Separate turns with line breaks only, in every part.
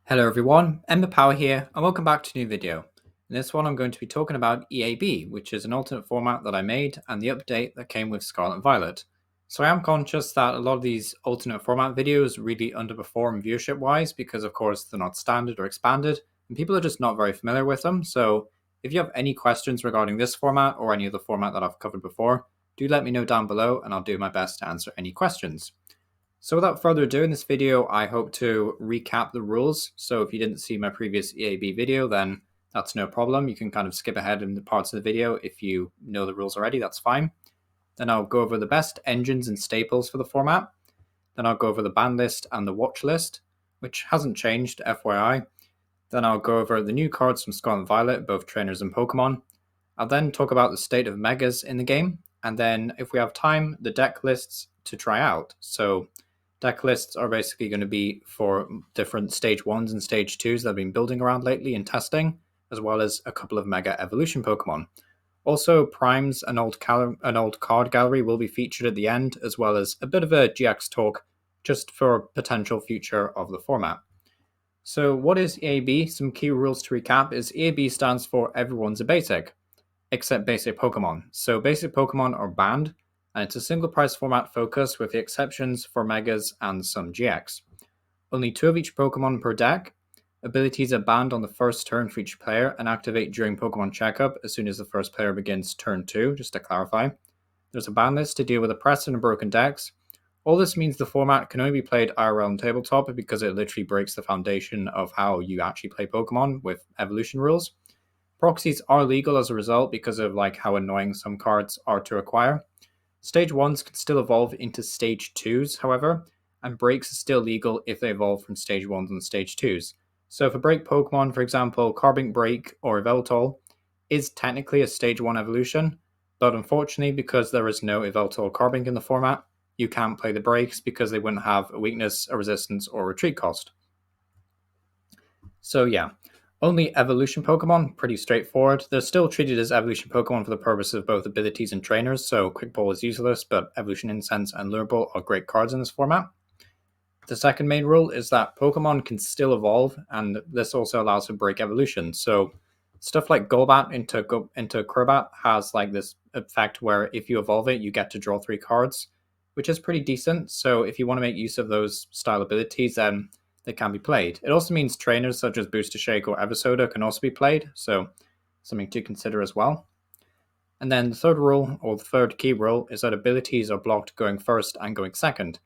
Hello everyone, Ember Power here, and welcome back to a new video. In this one I'm going to be talking about EAB, which is an alternate format that I made, and the update that came with Scarlet Violet. So I am conscious that a lot of these alternate format videos really underperform viewership-wise because of course they're not standard or expanded, and people are just not very familiar with them. So if you have any questions regarding this format or any other format that I've covered before, do let me know down below and I'll do my best to answer any questions. So without further ado, in this video, I hope to recap the rules. So if you didn't see my previous EAB video, then that's no problem. You can kind of skip ahead in the parts of the video. If you know the rules already, that's fine. Then I'll go over the best engines and staples for the format. Then I'll go over the ban list and the watch list, which hasn't changed, FYI. Then I'll go over the new cards from Scarlet Violet, both trainers and Pokemon. I'll then talk about the state of megas in the game. And then, if we have time, the deck lists to try out. So deck lists are basically going to be for different stage 1s and stage 2s that I've been building around lately and testing, as well as a couple of Mega Evolution Pokemon. Also, Primes, an old card gallery will be featured at the end, as well as a bit of a GX talk just for potential future of the format. So what is EAB? Some key rules to recap is EAB stands for Everyone's a Basic, except basic Pokemon. So basic Pokemon are banned, and it's a single price format focus with the exceptions for Megas and some GX. Only 2 of each Pokemon per deck. Abilities are banned on the first turn for each player and activate during Pokemon Checkup as soon as the first player begins turn 2, just to clarify. There's a ban list to deal with oppressed and broken decks. All this means the format can only be played IRL on tabletop because it literally breaks the foundation of how you actually play Pokemon with evolution rules. Proxies are legal as a result because of how annoying some cards are to acquire. Stage 1s can still evolve into Stage 2s, however, and breaks are still legal if they evolve from Stage 1s and Stage 2s. So if a break Pokemon, for example, Carbink Break or Yveltal, is technically a Stage 1 evolution, but unfortunately because there is no Yveltal Carbink in the format, you can't play the breaks because they wouldn't have a weakness, a resistance, or retreat cost. So yeah, only evolution Pokemon, pretty straightforward. They're still treated as evolution Pokemon for the purpose of both abilities and trainers, so Quick Ball is useless, but Evolution Incense and Lure Ball are great cards in this format. The second main rule is that Pokemon can still evolve, and this also allows for break evolution. So stuff like Golbat into Crobat has this effect where if you evolve it, you get to draw 3 cards, which is pretty decent. So if you want to make use of those style abilities, then they can be played. It also means trainers such as Booster Shake or Eversoda can also be played, so something to consider as well. And then the third rule, or the third key rule, is that abilities are blocked going first and going second.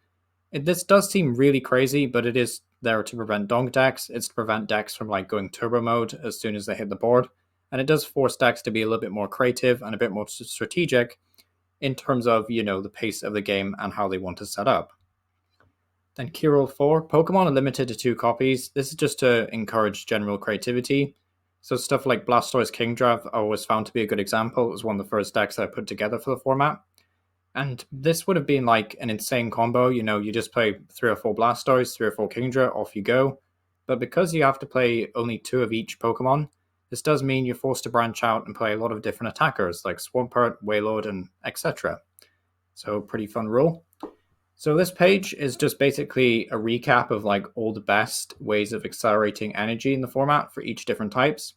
This does seem really crazy, but it is there to prevent donk decks. It's to prevent decks from going turbo mode as soon as they hit the board, and it does force decks to be a little bit more creative and a bit more strategic in terms of, the pace of the game and how they want to set up. Then key rule 4, Pokemon are limited to 2 copies. This is just to encourage general creativity. So stuff like Blastoise Kingdra I always found to be a good example. It was one of the first decks that I put together for the format. And this would have been an insane combo. You just play 3 or 4 Blastoise, 3 or 4 Kingdra, off you go. But because you have to play only 2 of each Pokemon, this does mean you're forced to branch out and play a lot of different attackers like Swampert, Wailord, and etc. So pretty fun rule. So this page is just basically a recap of all the best ways of accelerating energy in the format for each different types.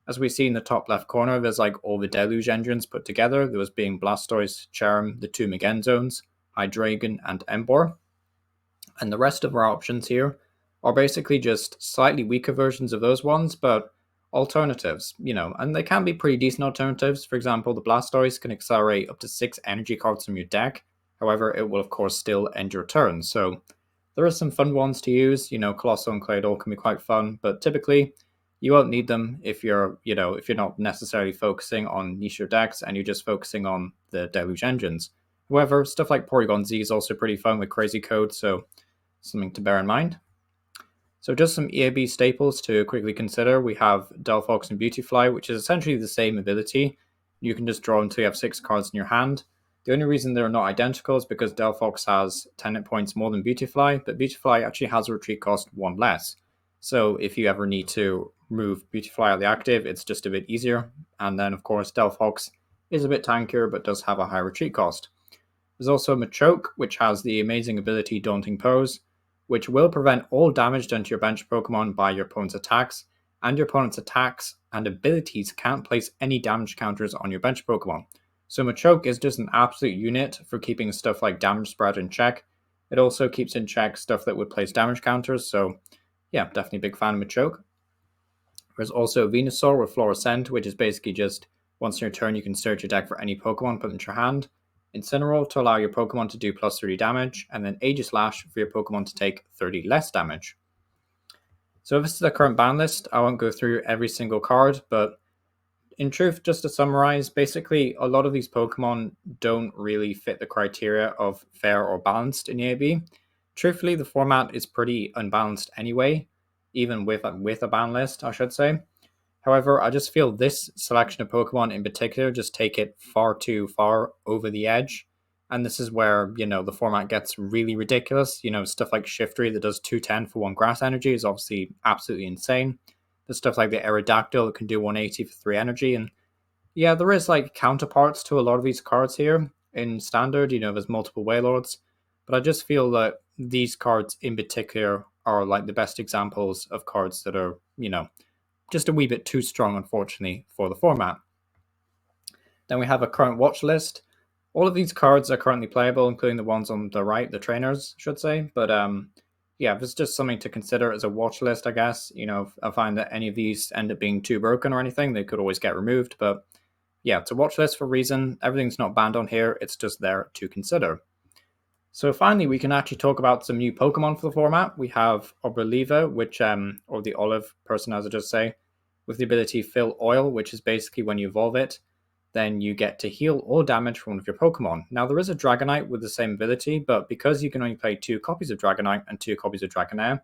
As we see in the top left corner, there's all the Deluge engines put together, those being Blastoise, Cherrim, the 2 Megenzones, Hydreigon, and Emboar. And the rest of our options here are basically just slightly weaker versions of those ones, but alternatives, and they can be pretty decent alternatives. For example, the Blastoise can accelerate up to 6 energy cards from your deck. However, it will of course still end your turn. So there are some fun ones to use. Colossal and Claydol can be quite fun, but typically you won't need them if you're not necessarily focusing on niche decks and you're just focusing on the Deluge engines. However, stuff like Porygon Z is also pretty fun with Crazy Code, so something to bear in mind. So just some EAB staples to quickly consider. We have Delphox and Beautifly, which is essentially the same ability. You can just draw until you have 6 cards in your hand. The only reason they're not identical is because Delphox has 10 hit points more than Beautifly, but Beautifly actually has a retreat cost 1 less. So if you ever need to move Beautifly out of the active, it's just a bit easier. And then, of course, Delphox is a bit tankier, but does have a high retreat cost. There's also Machoke, which has the amazing ability Daunting Pose. which will prevent all damage done to your bench Pokemon by your opponent's attacks, and your opponent's attacks and abilities can't place any damage counters on your bench Pokemon. So Machoke is just an absolute unit for keeping stuff like damage spread in check. It also keeps in check stuff that would place damage counters, so yeah, definitely a big fan of Machoke. There's also Venusaur with Fluorescent, which is basically just once in your turn you can search your deck for any Pokemon put into your hand. Incineroar to allow your Pokemon to do plus 30 damage, and then Aegislash for your Pokemon to take 30 less damage. So this is the current ban list. I won't go through every single card, but in truth, just to summarize, basically a lot of these Pokemon don't really fit the criteria of fair or balanced in EAB. Truthfully, the format is pretty unbalanced anyway, even with a ban list, I should say. However, I just feel this selection of Pokemon in particular just take it far too far over the edge. And this is where, the format gets really ridiculous. Stuff like Shiftry that does 210 for 1 grass energy is obviously absolutely insane. There's stuff like the Aerodactyl that can do 180 for 3 energy. And yeah, there is like counterparts to a lot of these cards here in Standard. There's multiple Wailords. But I just feel that these cards in particular are like the best examples of cards that are, just a wee bit too strong, unfortunately, for the format. Then we have a current watch list. All of these cards are currently playable, including the ones on the right, the trainers, I should say. But yeah, it's just something to consider as a watch list, I guess. If I find that any of these end up being too broken or anything, they could always get removed. But yeah, it's a watch list for a reason. Everything's not banned on here. It's just there to consider. So finally, we can actually talk about some new Pokemon for the format. We have Oberliva, which, or the Olive person, as I just say, with the ability Fill Oil, which is basically when you evolve it, then you get to heal all damage from one of your Pokemon. Now, there is a Dragonite with the same ability, but because you can only play 2 copies of Dragonite and 2 copies of Dragonair,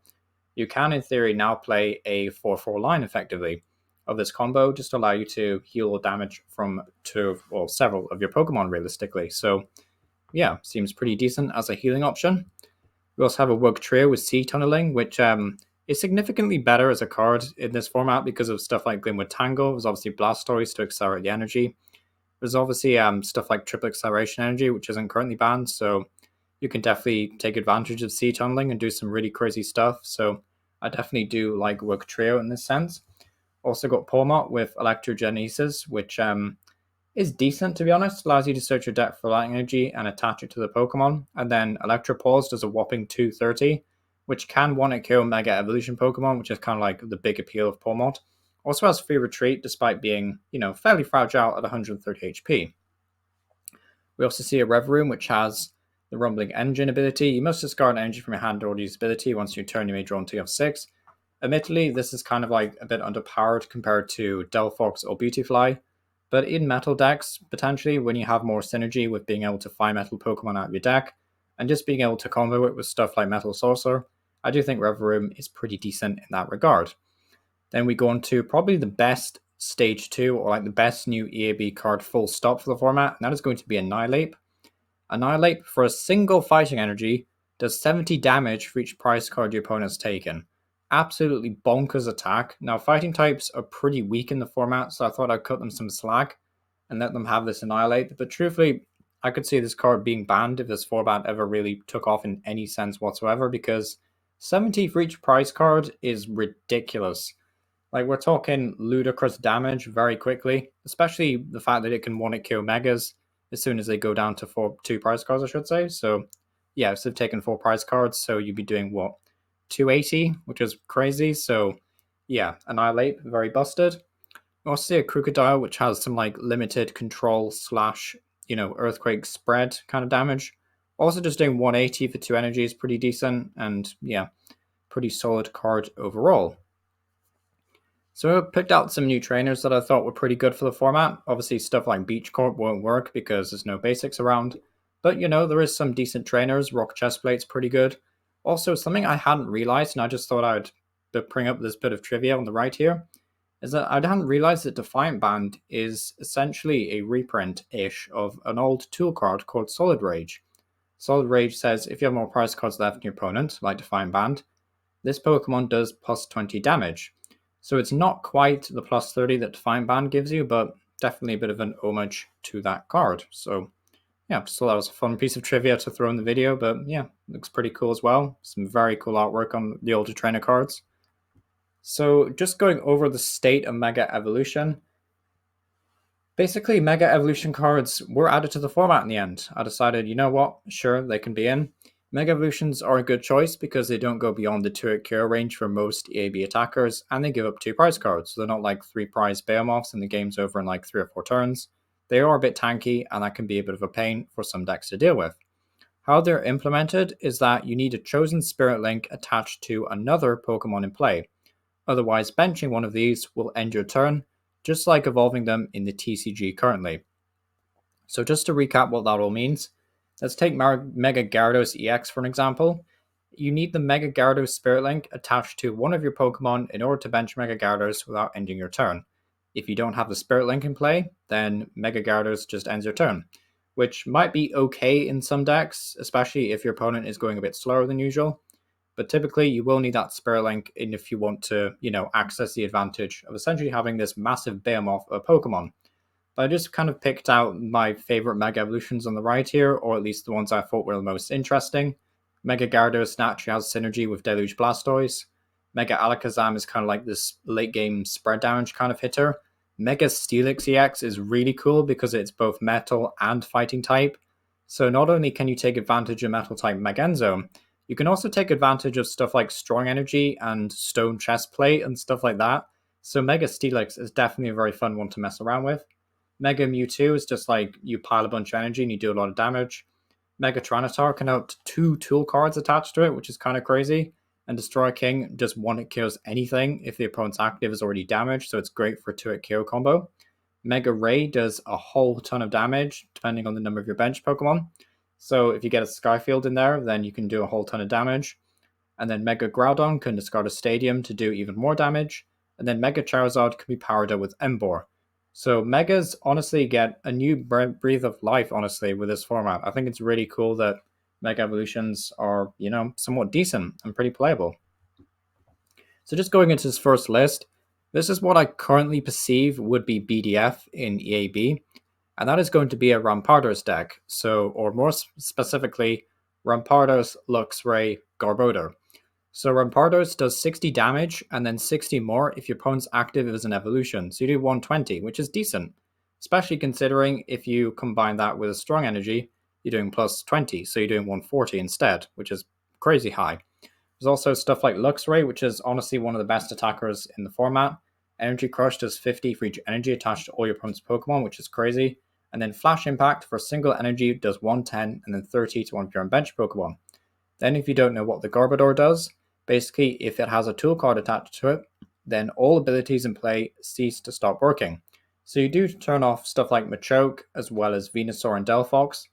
you can, in theory, now play a 4/4 line, effectively, of this combo, just to allow you to heal all damage from several of your Pokemon, realistically. So yeah, seems pretty decent as a healing option. We also have a Wug Trio with Sea Tunneling, which is significantly better as a card in this format because of stuff like Glimwood Tangle. There's obviously Blastoise to accelerate the energy. There's obviously stuff like Triple Acceleration Energy, which isn't currently banned, so you can definitely take advantage of Sea Tunneling and do some really crazy stuff. So I definitely do like Wug Trio in this sense. Also got Pawmot with Electrogenesis, which is decent, to be honest. Allows you to search your deck for lightning energy and attach it to the Pokemon. And then Electropause does a whopping 230, which can one-hit kill Mega Evolution Pokemon, which is kind of like the big appeal of Pawmot. Also has Free Retreat, despite being, fairly fragile at 130 HP. We also see a Revroom, which has the Rumbling Engine ability. You must discard energy from your hand or use ability. Once you turn, you may draw until you have 6. Admittedly, this is kind of like a bit underpowered compared to Delphox or Beautyfly. But in metal decks, potentially, when you have more synergy with being able to find metal Pokemon out of your deck, and just being able to combo it with stuff like Metal Sorcerer, I do think Revroom is pretty decent in that regard. Then we go on to probably the best Stage 2, or like the best new EAB card full stop for the format, and that is going to be Annihilape. Annihilape, for a single fighting energy, does 70 damage for each prize card your opponent's taken. Absolutely bonkers attack. Now, fighting types are pretty weak in the format, so I thought I'd cut them some slack and let them have this Annihilape. But truthfully, I could see this card being banned if this format ever really took off in any sense whatsoever, because 70 for each prize card is ridiculous. Like, we're talking ludicrous damage very quickly, especially the fact that it can one-hit kill Megas as soon as they go down to 2 prize cards, I should say. So, yeah, instead of taking 4 prize cards, so you'd be doing, 280, which is crazy. So yeah, Annihilape, very busted. We also see a Crocodile, which has some like limited control / earthquake spread kind of damage. Also just doing 180 for 2 energy is pretty decent, and yeah, pretty solid card overall. So I picked out some new trainers that I thought were pretty good for the format. Obviously stuff like Beach Corp won't work because there's no basics around, but there is some decent trainers. Rock Chestplate's pretty good. Also, something I hadn't realized, and I just thought I'd bring up this bit of trivia on the right here, is that I hadn't realized that Defiant Band is essentially a reprint-ish of an old tool card called Solid Rage. Solid Rage says if you have more prize cards left than your opponent, like Defiant Band, this Pokemon does plus 20 damage. So it's not quite the plus 30 that Defiant Band gives you, but definitely a bit of an homage to that card. So Yeah, just thought that was a fun piece of trivia to throw in the video, but yeah, looks pretty cool as well. Some very cool artwork on the Ultra Trainer cards. So just going over the state of Mega Evolution, basically Mega Evolution cards were added to the format in the end. I decided, you know what, sure, they can be in. Mega Evolutions are a good choice because they don't go beyond the 2-hit KO range for most EAB attackers, and they give up 2 prize cards, so they're not like 3 prize Behemoths and the game's over in like 3 or 4 turns. They are a bit tanky, and that can be a bit of a pain for some decks to deal with. How they're implemented is that you need a chosen Spirit Link attached to another Pokemon in play. Otherwise, benching one of these will end your turn, just like evolving them in the TCG currently. So just to recap what that all means, let's take Mega Gyarados EX for an example. You need the Mega Gyarados Spirit Link attached to one of your Pokemon in order to bench Mega Gyarados without ending your turn. If you don't have the Spirit Link in play, then Mega Gyarados just ends your turn, which might be okay in some decks, especially if your opponent is going a bit slower than usual. But typically, you will need that Spirit Link if you want to, access the advantage of essentially having this massive behemoth of Pokemon. But I just kind of picked out my favorite Mega Evolutions on the right here, or at least the ones I thought were the most interesting. Mega Gyarados naturally has synergy with Deluge Blastoise. Mega Alakazam is kind of like this late game spread damage kind of hitter. Mega Steelix EX is really cool because it's both metal and fighting type. So not only can you take advantage of metal type Megenzo, you can also take advantage of stuff like Strong Energy and Stone Chestplate and stuff like that. So Mega Steelix is definitely a very fun one to mess around with. Mega Mewtwo is just like you pile a bunch of energy and you do a lot of damage. Mega Tyranitar can have 2 tool cards attached to it, which is kind of crazy. And Destroy King just 1-hit kills anything if the opponent's active is already damaged, so it's great for a 2-hit KO combo. Mega Ray does a whole ton of damage, depending on the number of your bench Pokemon. So if you get a Skyfield in there, then you can do a whole ton of damage. And then Mega Groudon can discard a Stadium to do even more damage. And then Mega Charizard can be powered up with Emboar. So Megas honestly get a new breath of life, honestly, with this format. I think it's really cool that Mega Evolutions are, somewhat decent and pretty playable. So just going into this first list, this is what I currently perceive would be BDF in EAB, and that is going to be a Rampardos deck. So, or more specifically, Rampardos, Luxray, Garbodor. So Rampardos does 60 damage and then 60 more if your opponent's active is an evolution. So you do 120, which is decent, especially considering if you combine that with a strong energy, you're doing plus 20, so you're doing 140 instead, which is crazy high. There's also stuff like Luxray, which is honestly one of the best attackers in the format. Energy Crush does 50 for each energy attached to all your opponent's Pokemon, which is crazy. And then Flash Impact for a single energy does 110 and then 30 to one of your bench Pokemon. Then if you don't know what the Garbodor does, basically if it has a tool card attached to it, then all abilities in play cease to stop working. So you do turn off stuff like Machoke as well as Venusaur and Delphox,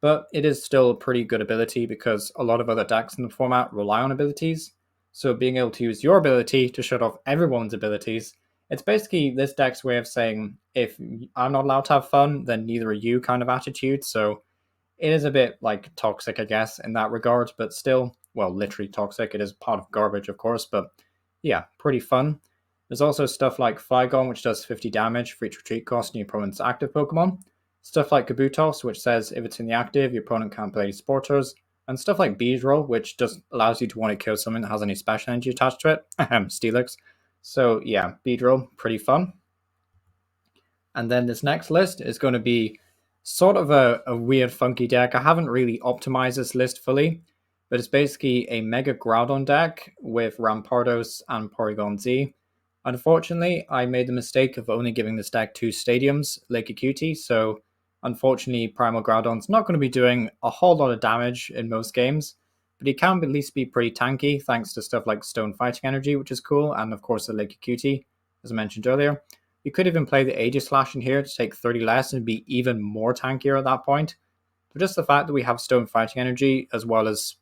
but it is still a pretty good ability because a lot of other decks in the format rely on abilities. So being able to use your ability to shut off everyone's abilities, it's basically this deck's way of saying, if I'm not allowed to have fun, then neither are you kind of attitude. So it is a bit like toxic, I guess, in that regard, but still, well, literally toxic. It is part of garbage, of course, but yeah, pretty fun. There's also stuff like Flygon, which does 50 damage for each retreat cost in your opponent's active Pokemon. Stuff like Kabutops, which says if it's in the active, your opponent can't play Sporters. And stuff like Beedrill, which just allows you to want to kill something that has any special energy attached to it. Steelix. So yeah, Beedrill, pretty fun. And then this next list is going to be sort of a weird, funky deck. I haven't really optimized this list fully, but it's basically a Mega Groudon deck with Rampardos and Porygon Z. Unfortunately, I made the mistake of only giving this deck 2 stadiums, Lake Acuity, so unfortunately Primal Groudon's not going to be doing a whole lot of damage in most games, but he can at least be pretty tanky thanks to stuff like Stone Fighting Energy, which is cool, and of course the Lake Acuity, as I mentioned earlier. You could even play the Aegislash in here to take 30 less and be even more tankier at that point. But just the fact that we have Stone Fighting Energy, as well as,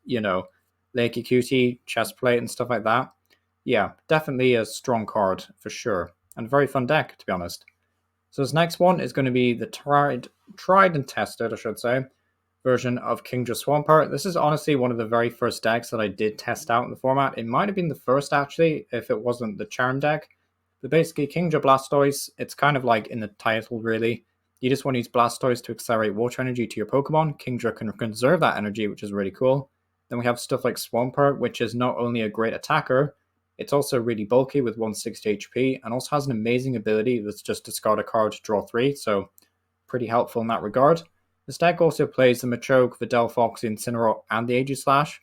Lake Acuity, Chestplate, and stuff like that, yeah, definitely a strong card for sure. And a very fun deck, to be honest. So this next one is going to be the tried and tested, I should say, version of Kingdra Swampert. This is honestly one of the very first decks that I did test out in the format. It might have been the first, actually, if it wasn't the Charm deck. But basically, Kingdra Blastoise, it's kind of like in the title, really. you just want to use Blastoise to accelerate water energy to your Pokemon. Kingdra can conserve that energy, which is really cool. Then we have stuff like Swampert, which is not only a great attacker, it's also really bulky with 160 HP, and also has an amazing ability that's just discard a card to draw 3, so pretty helpful in that regard. This deck also plays the Machoke, the Delphox, the Incineroar, and the Aegislash.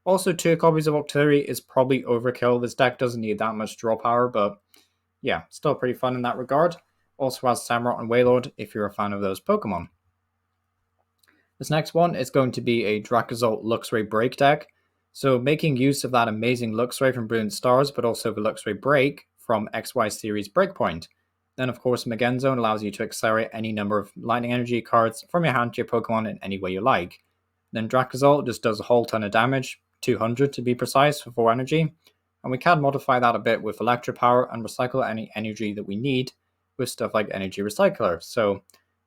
Also, 2 copies of Octillery is probably overkill. This deck doesn't need that much draw power, but yeah, still pretty fun in that regard. Also has Samurott and Wailord if you're a fan of those Pokemon. This next one is going to be a Dracozolt Luxray Break deck. So making use of that amazing Luxray from Brilliant Stars, but also the Luxray Break from XY Series Breakpoint. Then of course Magen Zone allows you to accelerate any number of Lightning Energy cards from your hand to your Pokemon in any way you like. Then Dracozolt just does a whole ton of damage, 200 to be precise, for 4 energy. And we can modify that a bit with Electro Power and recycle any energy that we need with stuff like Energy Recycler. So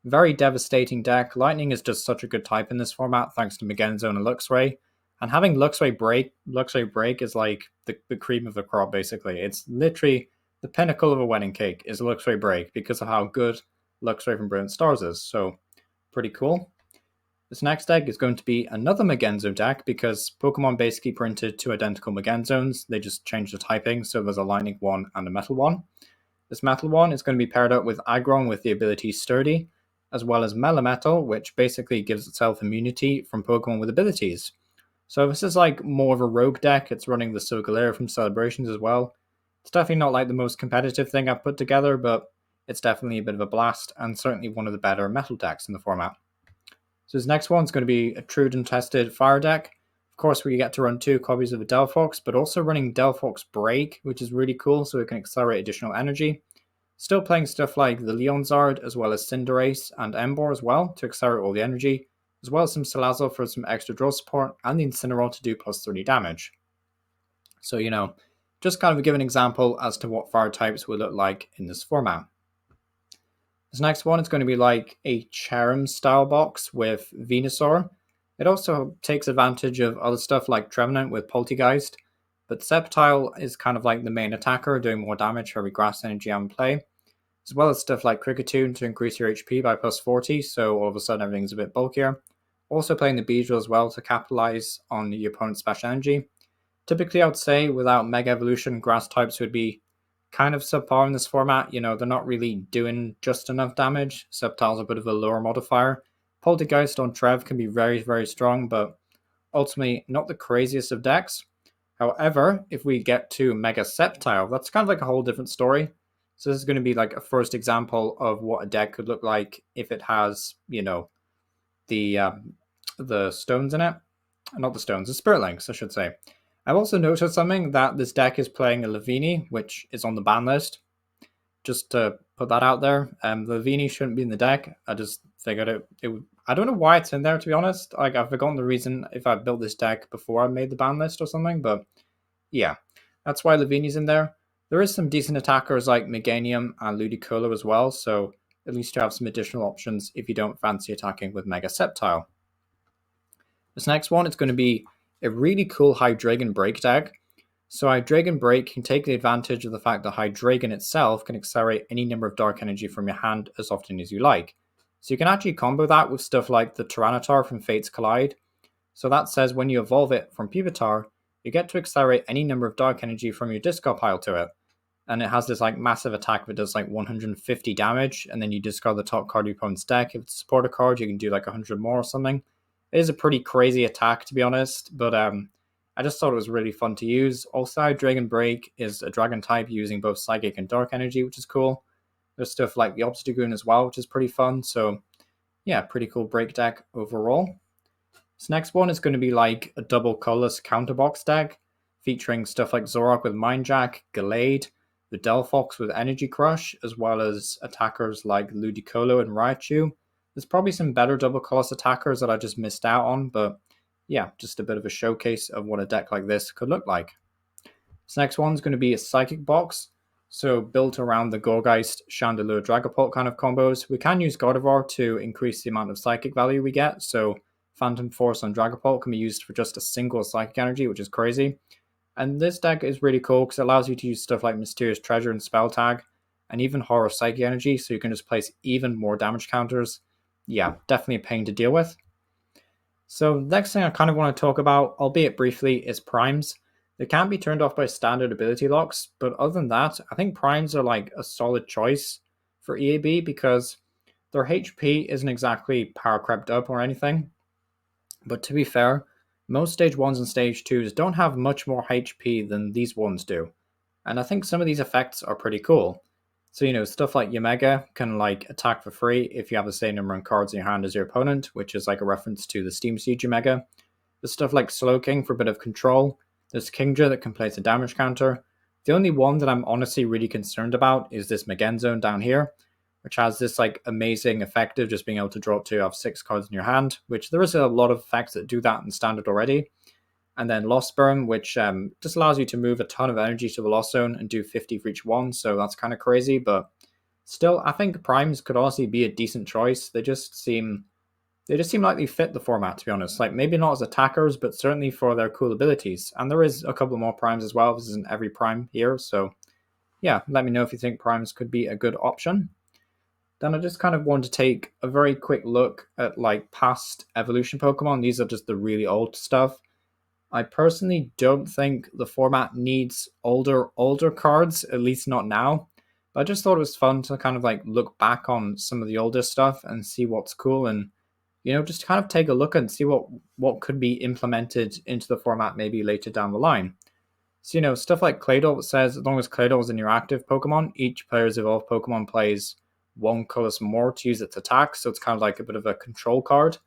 very devastating deck. Lightning is just such a good type in this format thanks to Magen Zone and Luxray. And having Luxray Break is like the cream of the crop, basically. It's literally the pinnacle of a wedding cake is Luxray Break because of how good Luxray from Brilliant Stars is. So pretty cool. This next deck is going to be another Magenzo deck because Pokemon basically printed 2 identical Magenzones. They just changed the typing, so there's a Lightning one and a Metal one. This Metal one is going to be paired up with Aggron with the ability Sturdy, as well as Melametal, which basically gives itself immunity from Pokemon with abilities. So this is like more of a rogue deck. It's running the Silgalera from Celebrations as well. It's definitely not like the most competitive thing I've put together, but it's definitely a bit of a blast and certainly one of the better metal decks in the format. So this next one's going to be a true and tested fire deck. Of course, we get to run 2 copies of the Delphox, but also running Delphox Break, which is really cool, so it can accelerate additional energy. Still playing stuff like the Leonzard, as well as Cinderace and Emboar as well, to accelerate all the energy, as well as some Salazzle for some extra draw support, and the Incineroar to do plus 30 damage. So, just kind of give an example as to what fire types would look like in this format. This next one is going to be like a Cherrim style box with Venusaur. It also takes advantage of other stuff like Trevenant with Poltegeist, but Sceptile is kind of like the main attacker, doing more damage for every grass energy on play, as well as stuff like Kricketune to increase your HP by plus 40, so all of a sudden everything's a bit bulkier. Also playing the Beedrill as well to capitalize on your opponent's special energy. Typically, I would say without Mega Evolution, grass types would be kind of subpar in this format. They're not really doing just enough damage. Sceptile's a bit of a lower modifier. Poltergeist on Trev can be very, very strong, but ultimately not the craziest of decks. However, if we get to Mega Sceptile, that's kind of like a whole different story. So this is going to be like a first example of what a deck could look like if it has, the stones in it. Not the stones, the Spirit Links, I should say. I've also noticed something that this deck is playing a Lavini, which is on the ban list. Just to put that out there, Lavini shouldn't be in the deck. I just figured it would. I don't know why it's in there, to be honest. Like, I've forgotten the reason if I built this deck before I made the ban list or something, but yeah, that's why Lavini's in there. There is some decent attackers like Meganium and Ludicolo as well, so at least you have some additional options if you don't fancy attacking with Mega Sceptile. This next one is going to be a really cool Hydreigon Break deck. So Hydreigon Break can take the advantage of the fact that Hydreigon itself can accelerate any number of dark energy from your hand as often as you like. So you can actually combo that with stuff like the Tyranitar from Fates Collide. So that says when you evolve it from Pupitar, you get to accelerate any number of dark energy from your discard pile to it. And it has this like massive attack that does like 150 damage, and then you discard the top card of your opponent's deck. If it's a supporter card, you can do like 100 more or something. It is a pretty crazy attack, to be honest, but I just thought it was really fun to use. Also, Dragon Break is a dragon type using both Psychic and Dark Energy, which is cool. There's stuff like the Obstagoon as well, which is pretty fun. So, yeah, pretty cool break deck overall. This next one is going to be like a double colorless counterbox deck, featuring stuff like Zoroark with Mind Jack, Gallade, the Delphox with Energy Crush, as well as attackers like Ludicolo and Raichu. There's probably some better double colorless attackers that I just missed out on, but yeah, just a bit of a showcase of what a deck like this could look like. This next one's going to be a Psychic box, so built around the Gourgeist, Chandelure, Dragapult kind of combos. We can use Gardevoir to increase the amount of Psychic value we get, so Phantom Force on Dragapult can be used for just a single Psychic energy, which is crazy. And this deck is really cool because it allows you to use stuff like Mysterious Treasure and Spell Tag, and even Horror Psychic Energy, so you can just place even more damage counters. Yeah, definitely a pain to deal with. So next thing I kind of want to talk about, albeit briefly, is primes. They can't be turned off by standard ability locks, but other than that, I think primes are like a solid choice for EAB because their HP isn't exactly power crept up or anything. But to be fair, most stage 1s and stage 2s don't have much more HP than these ones do. And I think some of these effects are pretty cool. So, stuff like Yamega can like attack for free if you have the same number of cards in your hand as your opponent, which is like a reference to the Steam Siege Yamega. There's stuff like Slow King for a bit of control. There's Kingdra that can place a damage counter. The only one that I'm honestly really concerned about is this Megenzone down here, which has this like amazing effect of just being able to draw up to have 6 cards in your hand, which there is a lot of effects that do that in standard already. And then Lost Burn, which just allows you to move a ton of energy to the Lost Zone and do 50 for each one, so that's kind of crazy, but still, I think Primes could honestly be a decent choice. They just seem like they fit the format, to be honest. Like, maybe not as attackers, but certainly for their cool abilities. And there is a couple more Primes as well. This isn't every Prime here, so yeah, let me know if you think Primes could be a good option. Then I just kind of want to take a very quick look at like past evolution Pokemon. These are just the really old stuff. I personally don't think the format needs older cards, at least not now. But I just thought it was fun to kind of like look back on some of the older stuff and see what's cool, and just kind of take a look and see what could be implemented into the format maybe later down the line. So stuff like Claydol says as long as Claydol is in your active Pokemon, each player's evolved Pokemon plays one colorless more to use its attack, so it's kind of like a bit of a control card.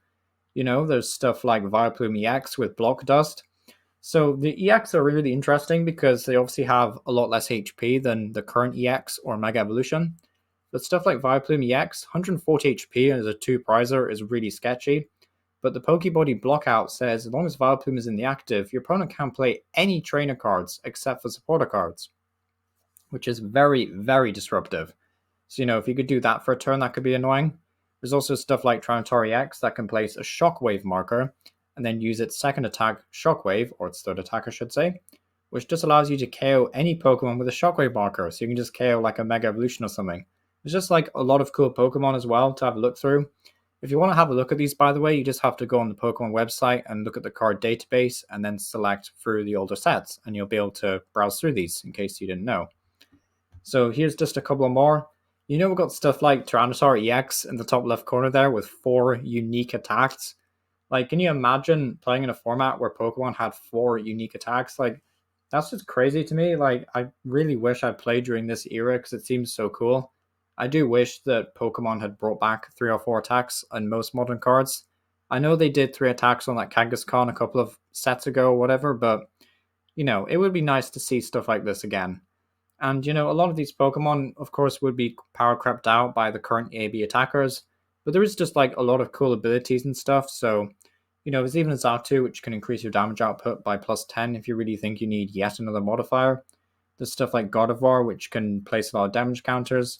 There's stuff like Vileplume EX with Block Dust. So the EX are really interesting because they obviously have a lot less HP than the current EX or Mega Evolution. But stuff like Vileplume EX, 140 HP as a 2-prizer is really sketchy. But the Pokebody Blockout says as long as Vileplume is in the active, your opponent can play any trainer cards except for supporter cards, which is very, very disruptive. So, if you could do that for a turn, that could be annoying. There's also stuff like Trinatori X that can place a Shockwave marker and then use its second attack, Shockwave, or its third attack, I should say, which just allows you to KO any Pokemon with a Shockwave marker. So you can just KO like a Mega Evolution or something. There's just like a lot of cool Pokemon as well to have a look through. If you want to have a look at these, by the way, you just have to go on the Pokemon website and look at the card database and then select through the older sets, and you'll be able to browse through these in case you didn't know. So here's just a couple more. We've got stuff like Tyranitar EX in the top left corner there with 4 unique attacks. Like, can you imagine playing in a format where Pokemon had 4 unique attacks? Like, that's just crazy to me. Like, I really wish I played during this era because it seems so cool. I do wish that Pokemon had brought back 3 or 4 attacks on most modern cards. I know they did 3 attacks on like Kangaskhan a couple of sets ago or whatever, but, it would be nice to see stuff like this again. And, a lot of these Pokemon, of course, would be power crept out by the current EAB attackers, but there is just like a lot of cool abilities and stuff. So, there's even a Xatu, which can increase your damage output by plus 10 if you really think you need yet another modifier. There's stuff like Gardevoir, which can place a lot of damage counters.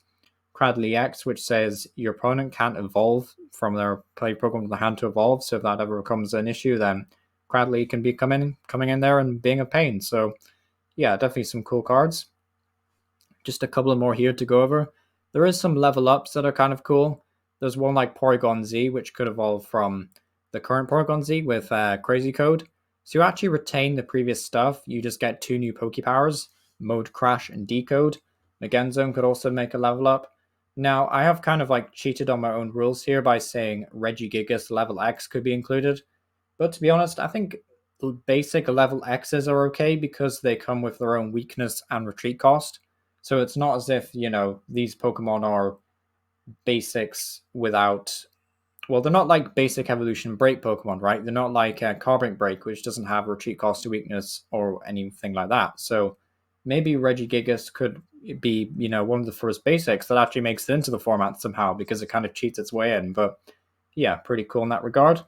Cradley X, which says your opponent can't evolve from their play Pokemon in the hand to evolve. So if that ever becomes an issue, then Cradley can be coming in there and being a pain. So yeah, definitely some cool cards. Just a couple of more here to go over. There is some level ups that are kind of cool. There's one like Porygon Z, which could evolve from the current Porygon Z with Crazy Code. So you actually retain the previous stuff. You just get 2 new Pokepowers, Mode Crash and Decode. Megenzone could also make a level up. Now, I have kind of like cheated on my own rules here by saying Regigigas level X could be included. But to be honest, I think basic level X's are okay because they come with their own weakness and retreat cost. So it's not as if, these Pokemon are basics without... Well, they're not like basic evolution break Pokemon, right? They're not like Carbink Break, which doesn't have retreat cost to weakness or anything like that. So maybe Regigigas could be, one of the first basics that actually makes it into the format somehow because it kind of cheats its way in. But yeah, pretty cool in that regard.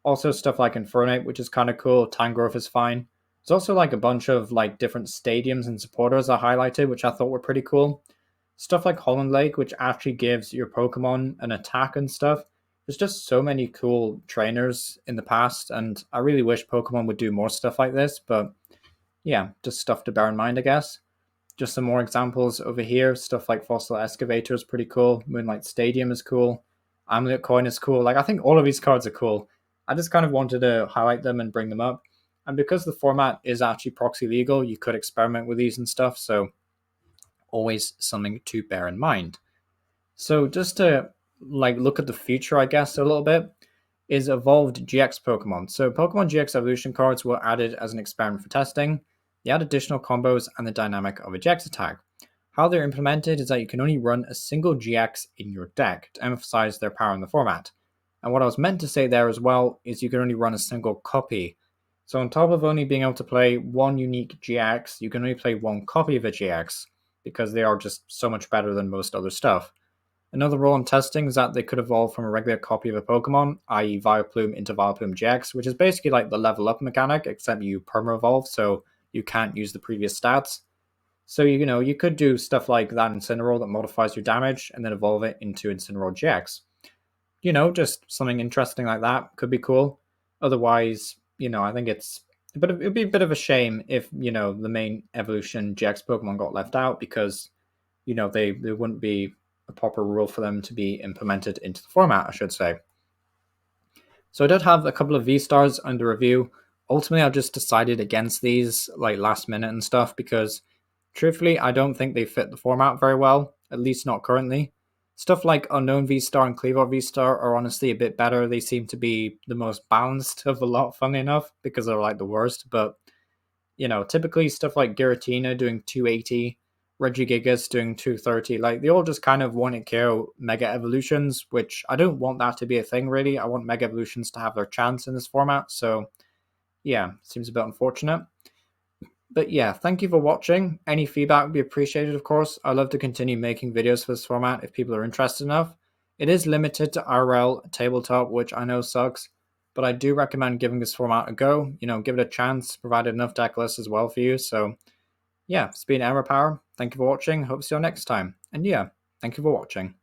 Also stuff like Infernape, which is kind of cool. Tangrowth is fine. There's also like a bunch of like different stadiums and supporters I highlighted, which I thought were pretty cool. Stuff like Holland Lake, which actually gives your Pokemon an attack and stuff. There's just so many cool trainers in the past, and I really wish Pokemon would do more stuff like this, but yeah, just stuff to bear in mind, I guess. Just some more examples over here. Stuff like Fossil Excavator is pretty cool. Moonlight Stadium is cool. Amulet Coin is cool. Like, I think all of these cards are cool. I just kind of wanted to highlight them and bring them up. And because the format is actually proxy legal, you could experiment with these and stuff. So always something to bear in mind. So just to like look at the future, I guess, a little bit, is evolved GX Pokemon. So Pokemon GX evolution cards were added as an experiment for testing. They add additional combos and the dynamic of a GX attack. How they're implemented is that you can only run a single GX in your deck to emphasize their power in the format. And what I was meant to say there as well is you can only run a single copy. So on top of only being able to play one unique GX, you can only play one copy of a GX because they are just so much better than most other stuff. Another rule in testing is that they could evolve from a regular copy of a Pokemon, i.e. Vileplume into Vileplume GX, which is basically like the level up mechanic, except you perma-evolve, so you can't use the previous stats. So, you could do stuff like that Incineroar that modifies your damage, and then evolve it into Incineroar GX. Just something interesting like that could be cool. Otherwise, I think it'd be a bit of a shame if, the main evolution GX Pokemon got left out because, they wouldn't be a proper rule for them to be implemented into the format, I should say. So I did have a couple of V-Stars under review. Ultimately, I just decided against these like last minute and stuff because truthfully, I don't think they fit the format very well, at least not currently. Stuff like Unknown V-Star and Cleaver V-Star are honestly a bit better. They seem to be the most balanced of a lot, funny enough, because they're like the worst. But, typically stuff like Giratina doing 280, Regigigas doing 230, like they all just kind of want to KO Mega Evolutions, which I don't want that to be a thing really. I want Mega Evolutions to have their chance in this format. So, yeah, seems a bit unfortunate. But yeah, thank you for watching. Any feedback would be appreciated, of course. I'd love to continue making videos for this format if people are interested enough. It is limited to RL tabletop, which I know sucks, but I do recommend giving this format a go. Give it a chance, provided enough deck lists as well for you. So yeah, it's been Ember Power. Thank you for watching. Hope to see you next time. And yeah, thank you for watching.